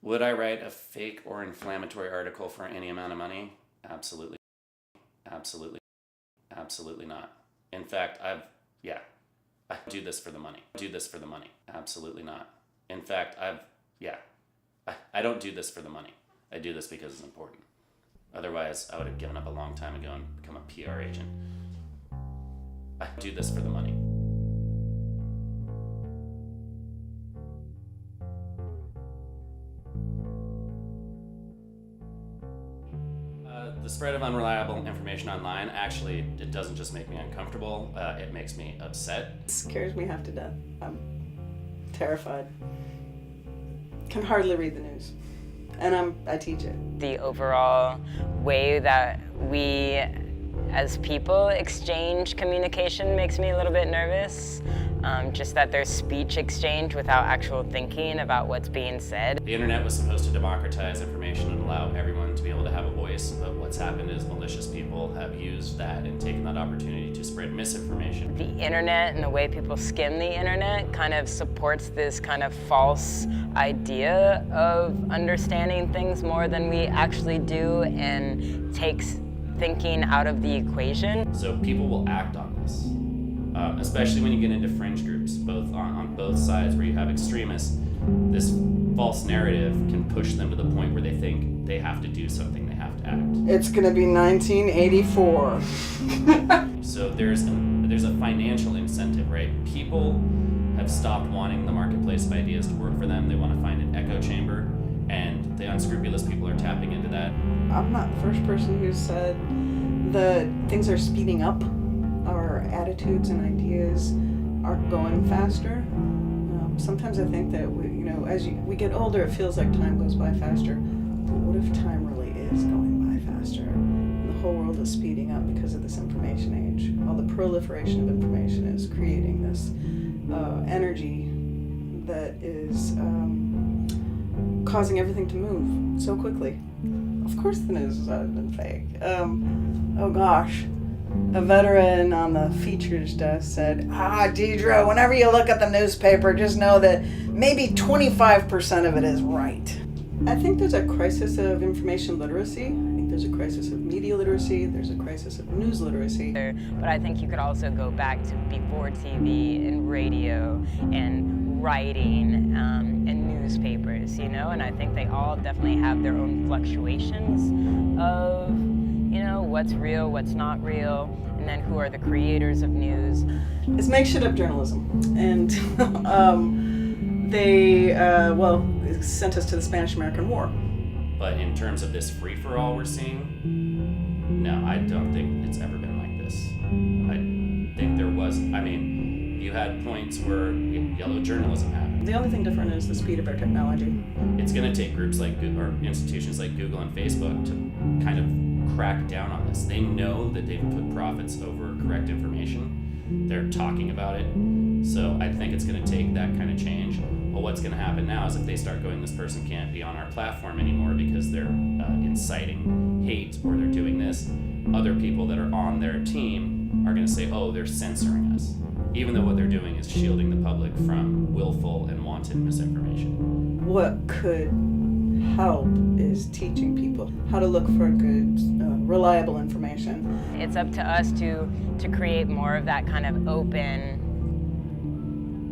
Would I write a fake or inflammatory article for any amount of money? Absolutely. Absolutely. Absolutely not. In fact, I do this for the money. Do this for the money. Absolutely not. In fact, I don't do this for the money. I do this because it's important. Otherwise, I would have given up a long time ago and become a PR agent. I do this for the money. The spread of unreliable information online, actually, it doesn't just make me uncomfortable, it makes me upset. It scares me half to death. I'm terrified. Can hardly read the news. And I teach it. The overall way that we as people exchange communication makes me a little bit nervous. Just that there's speech exchange without actual thinking about what's being said. The internet was supposed to democratize information and allow everyone to be able to have a voice, but what's happened is malicious people have used that and taken that opportunity to spread misinformation. The internet and the way people skim the internet kind of supports this kind of false idea of understanding things more than we actually do and takes thinking out of the equation. So people will act on this, especially when you get into fringe groups, both on both sides where you have extremists. This false narrative can push them to the point where they think they have to do something, they have to act. It's gonna be 1984. So there's a financial incentive, right? People have stopped wanting the marketplace of ideas to work for them. They want to find an echo chamber, and the unscrupulous people are tapping into that. I'm not the first person who said that things are speeding up. Our attitudes and ideas are going faster. Sometimes I think that as we get older, it feels like time goes by faster. But what if time really is going by faster? And the whole world is speeding up because of this information age. All the proliferation of information is creating this energy that is causing everything to move so quickly. Of course the news has been fake. Oh gosh. A veteran on the features desk said, Deidre, whenever you look at the newspaper, just know that maybe 25% of it is right. I think there's a crisis of information literacy. I think there's a crisis of media literacy. There's a crisis of news literacy. But I think you could also go back to before TV and radio and writing and newspapers, and I think they all definitely have their own fluctuations of what's real, what's not real, and then who are the creators of news. It's make shit up journalism. And they sent us to the Spanish-American War. But in terms of this free-for-all we're seeing, no, I don't think it's ever been like this. I think you had points where yellow journalism happened. The only thing different is the speed of our technology. It's going to take groups like or institutions like Google and Facebook to kind of crack down on this. They know that they've put profits over correct information. They're talking about it. So I think it's going to take that kind of change. Well, what's going to happen now is if they start going, this person can't be on our platform anymore because they're inciting hate or they're doing this, other people that are on their team are going to say, oh, they're censoring us, even though what they're doing is shielding the public from willful and wanton misinformation. What could help is teaching people how to look for good, reliable information. It's up to us to create more of that kind of open,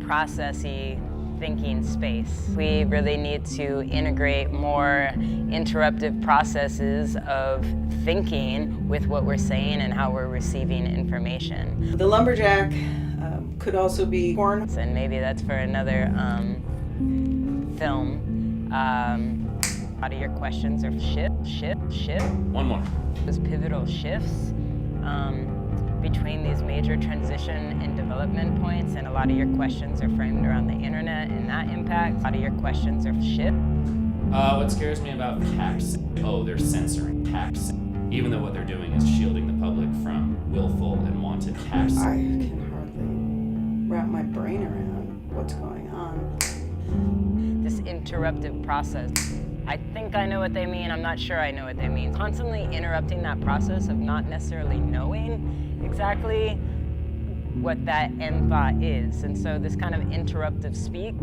processy thinking space. We really need to integrate more interruptive processes of thinking with what we're saying and how we're receiving information. The lumberjack could also be porn. And maybe that's for another film. A lot of your questions are shift. One more. Those pivotal shifts between these major transition and development points, and a lot of your questions are framed around the internet and that impact. A lot of your questions are shift. What scares me about tax, they're censoring tax, even though what they're doing is shielding the public from willful and wanton tax. I can hardly wrap my brain around what's going on. This interruptive process. I think I know what they mean, I'm not sure I know what they mean. Constantly interrupting that process of not necessarily knowing exactly what that end thought is. And so this kind of interruptive speak